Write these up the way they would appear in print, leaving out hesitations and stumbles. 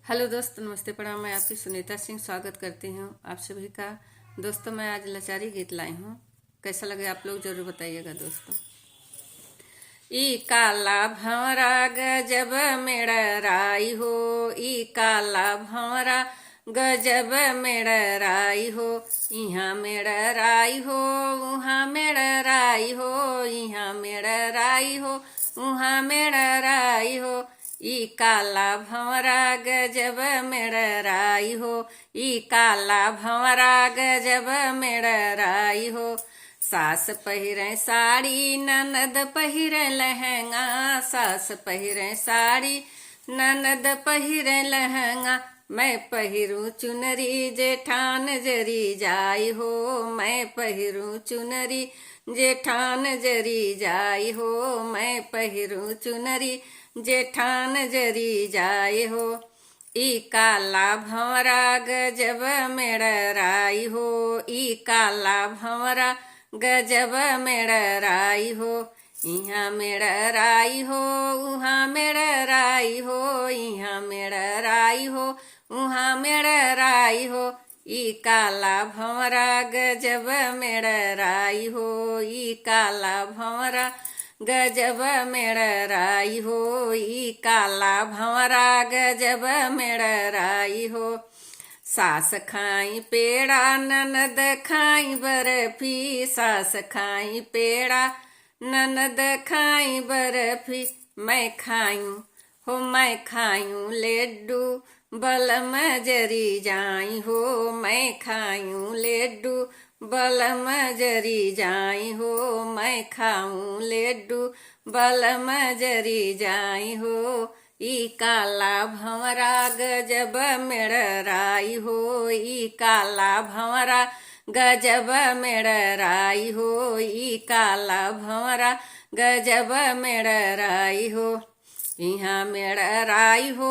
Hello दोस्तों, नमस्ते, प्रणाम। मैं आपकी सुनीता सिंह स्वागत करती हूँ आप सभी का। दोस्तों, मैं आज लाचारी गीत लाई हूँ। कैसा लगे आप लोग जरूर बताइएगा दोस्तों। ई काला भंवरा गजब मेड़राई हो, ई काला भंवरा गजब मेड़राई हो। यहाँ मेड़राई हो, उहाँ मेड़राई हो, यहाँ मेड़राई हो, उहाँ मेड़राई हो। ई काला भंवरा गजब मेड़राई हो, ई काला भंवरा गजब मेड़राई हो। सास पहिरे साड़ी, ननद पहिरे लहंगा, सास पहिरे साड़ी, ननद पहिरे लहंगा। मैं पहिरूं चुनरी, जेठान जरी जाई हो, मैं पहिरूं चुनरी, जेठान जरी जाई हो, मैं पहिरूं चुनरी, जेठान जरी जाई हो। ई काला भंवरा गजब मेड़राई हो, ई काला भंवरा गजब मेड़राई हो। यहाँ मेड़राई हो, उहाँ मेड़राई हो, यहाँ मेड़राई हो, उहाँ मेड़राई हो। ई काला भंवरा गजब मेड़राई हो, ई काला भंवरा गजब मेड़राई हो, ई काला भंवरा गजब मेड़राई हो। सास खाई पेड़ा, ननद खाई बर्फी, सास खाई पेड़ा, ननद खाई बर्फी। मैं खायूं हो, मैं खायूं लड्डू, बलम जरी जाई हो, मैं खायूं लड्डू, बलम जरी जाई हो, मैं खाऊं लड्डू, बलम जरी जाई हो। ई काला भंवरा गजब मेड़राई हो, ई काला भंवरा गजब मेड़राई हो, ई काला भंवरा गजब मेड़राई हो। यहाँ मेड़राई हो,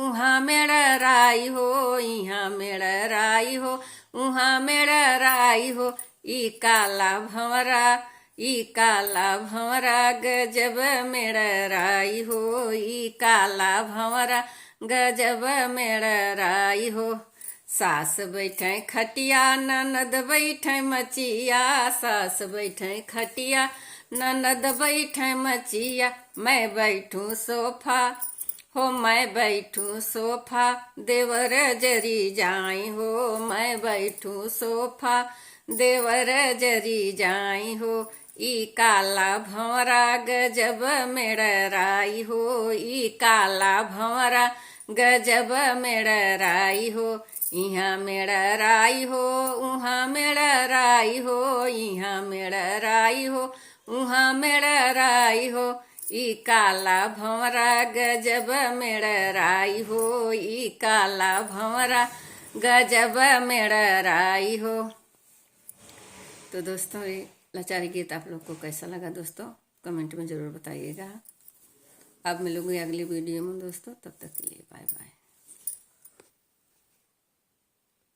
उहाँ मेड़राई हो, यहाँ मेड़राई हो, उहाँ मेड़राई हो। ई काला भंवरा, ई काला भंवरा गजब मेड़राई हो, ई काला भंवरा गजब मेड़राई हो। सास बैठे खटिया, ननद बैठे मचिया, सास बैठे खटिया, ननद बैठे मचिया। मैं बैठूं सोफा हो, मैं बैठूं सोफा, देवर जरी जाई हो, मैं बैठूं सोफा, देवर जरी जाई हो। ई काला भंवरा गजब मेड़राई हो, ई काला भंवरा गजब मेड़राई हो। यहाँ मेड़राई हो, उहाँ मेड़राई हो, यहाँ मेड़राई हो, उहाँ मेड़राई हो। ई काला भंवरा गजब मेड़राई हो, ई काला भंवरा गजब मेड़राई हो। तो दोस्तों, ये लाचारी गीत आप लोग को कैसा लगा दोस्तों, कमेंट में ज़रूर बताइएगा। अब मिलूंगी अगली वीडियो में दोस्तों, तब तक के लिए बाय बाय।